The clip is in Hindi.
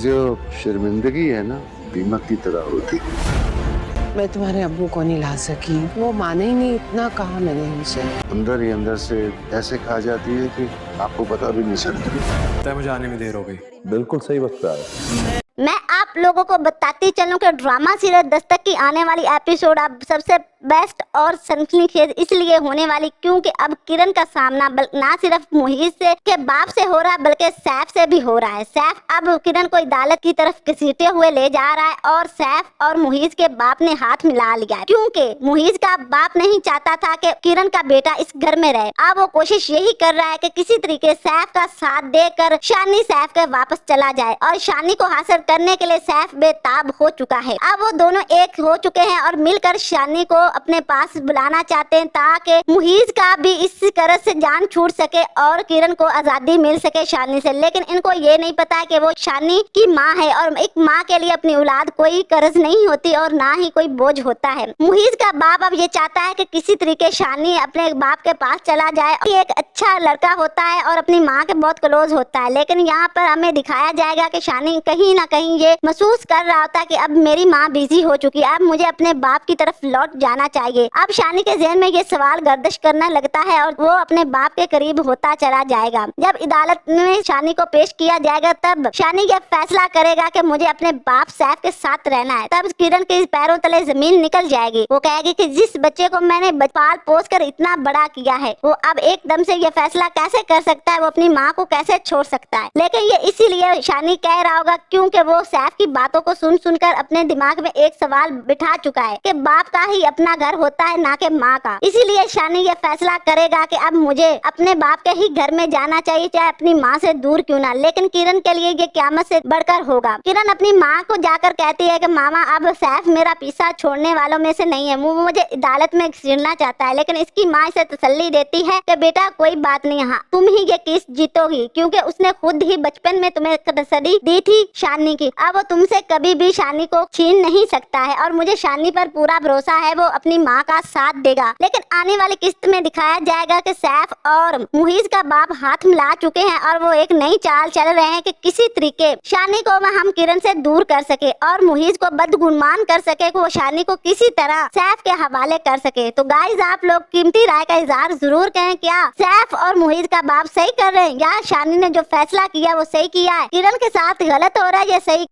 जो शर्मिंदगी है ना, दीमक की तरह होती। मैं तुम्हारे अब्बू को नहीं ला सकी, वो माने ही नहीं, इतना कहा मैंने उनसे। अंदर ही अंदर से ऐसे खा जाती है कि आपको पता भी नहीं चलता। मुझे आने में देर हो गई। बिल्कुल सही वक्त पे आया। मैं आप लोगों को बताती चलूं कि ड्रामा सीरियल दस्तक की आने वाली एपिसोड अब सबसे बेस्ट और सनसनीखेज इसलिए होने वाली क्योंकि अब किरण का सामना ना सिर्फ मुहीस से के बाप से हो रहा है बल्कि सैफ से भी हो रहा है। सैफ अब किरण को अदालत की तरफ घसीटते हुए ले जा रहा है और सैफ और मुहीस के बाप ने हाथ मिला लिया है क्योंकि मुहीस का बाप नहीं चाहता था कि किरण का बेटा इस घर में रहे। अब वो कोशिश यही कर रहा है कि किसी तरीके सैफ का साथ देकर शानी सैफ के वापस चला जाए और शानी को हासिल करने के लिए सैफ बेताब हो चुका है। अब वो दोनों एक हो चुके हैं और मिलकर शानी को अपने पास बुलाना चाहते हैं ताकि मुहीस का भी इस तरह से जान छूट सके और किरण को आजादी मिल सके शानी से। लेकिन इनको ये नहीं पता है कि वो शानी की माँ है और एक माँ के लिए अपनी औलाद कोई कर्ज नहीं होती और ना ही कोई बोझ होता है। मुहीस का बाप अब ये चाहता है कि किसी तरीके शानी अपने बाप के पास चला जाए। एक अच्छा लड़का होता है और अपनी माँ के बहुत क्लोज होता है, लेकिन यहाँ पर हमें दिखाया जाएगा कि शानी कहीं ना कहीं ये महसूस कर रहा होता है कि अब मेरी माँ बिजी हो चुकी है, अब मुझे अपने बाप की तरफ लौट जाना चाहिए। अब शानी के ज़हन में ये सवाल गर्दिश करने लगता है और वो अपने बाप के करीब होता चला जाएगा। जब अदालत में शानी को पेश किया जाएगा तब शानी ये फैसला करेगा कि मुझे अपने बाप सैफ के साथ रहना है। तब किरण के पैरों तले जमीन निकल जाएगी। वो कहेगी कि जिस बच्चे को मैंने पाल पोस कर इतना बड़ा किया है वो अब एकदम से ये फैसला कैसे कर सकता है, वो अपनी माँ को कैसे छोड़ सकता है। लेकिन ये इसीलिए शानी कह रहा होगा क्योंकि वो सैफ की बातों को सुन सुनकर अपने दिमाग में एक सवाल बिठा चुका है कि बाप का ही अपना घर होता है ना कि माँ का। इसीलिए शानी ये फैसला करेगा कि अब मुझे अपने बाप के ही घर में जाना चाहिए चाहे अपनी माँ से दूर क्यों ना। लेकिन किरण के लिए ये क़यामत से बढ़कर होगा। किरण अपनी माँ को जाकर कहती है कि मामा अब सैफ मेरा पीछा छोड़ने वालों में से नहीं है, वो मुझे अदालत में घसीटना चाहता है। लेकिन इसकी माँ इसे तसल्ली देती है कि बेटा कोई बात नहीं, हाँ तुम ही ये केस जीतोगी क्योंकि उसने खुद ही बचपन में तुम्हें तसल्ली दी थी शानी की। अब वो तुमसे कभी भी शानी को छीन नहीं सकता है और मुझे शानी पर पूरा भरोसा है, वो अपनी माँ का साथ देगा। लेकिन आने वाली किस्त में दिखाया जाएगा कि सैफ और मुहीस का बाप हाथ मिला चुके हैं और वो एक नई चाल चल रहे हैं कि किसी तरीके शानी को हम किरण से दूर कर सके और मुहीस को बदगुमान कर सके, वो शानी को किसी तरह सैफ के हवाले कर सके। तो गाइस आप लोग कीमती राय का इजहार जरूर करें, क्या सैफ और मुहीस का बाप सही कर रहे हैं या शानी ने जो फैसला किया वो सही किया है, किरण के साथ गलत हो रहा है या सही।